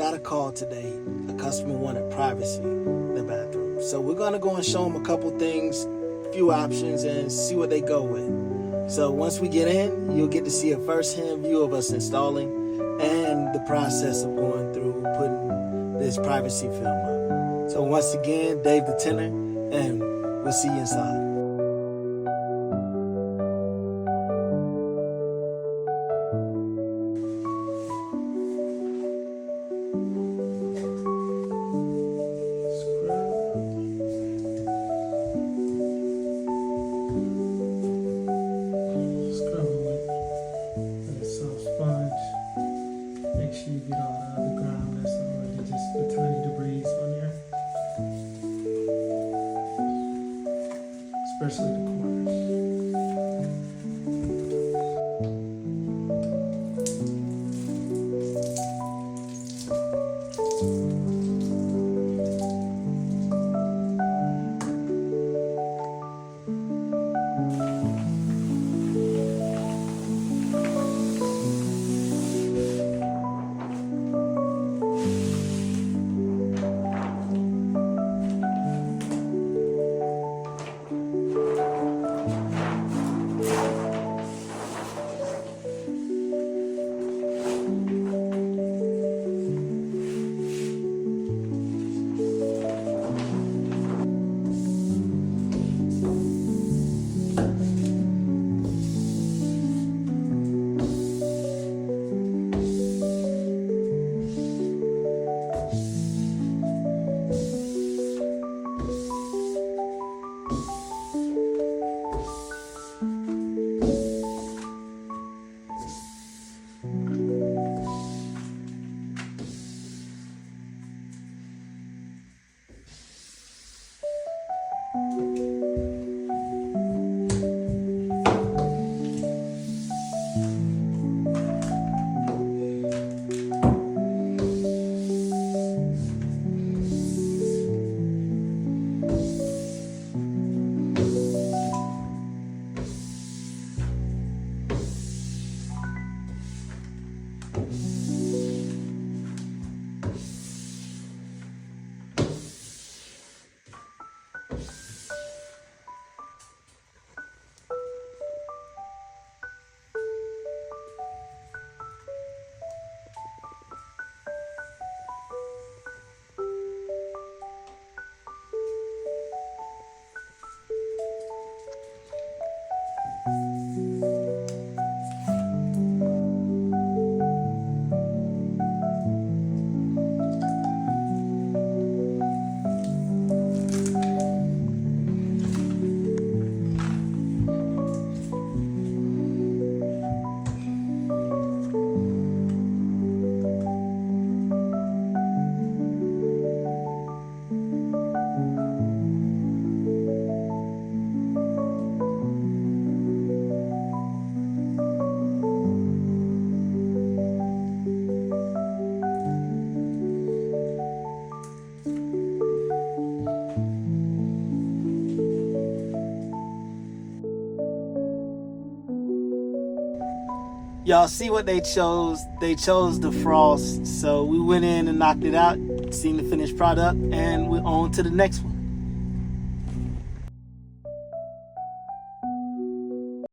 got a call today. A customer wanted privacy in the bathroom. So we're gonna go and show them a couple things, a few options, and see what they go with. So once we get in, you'll get to see a first-hand view of us installing and the process of going through putting this privacy film up. So once again, Dave the Tinter, and we'll see you inside. Make sure you get all the other ground that's already just the tiny debris on there, especially the corners. Y'all see what they chose? They chose the frost. So we went in and knocked it out, seen the finished product, and we're on to the next one.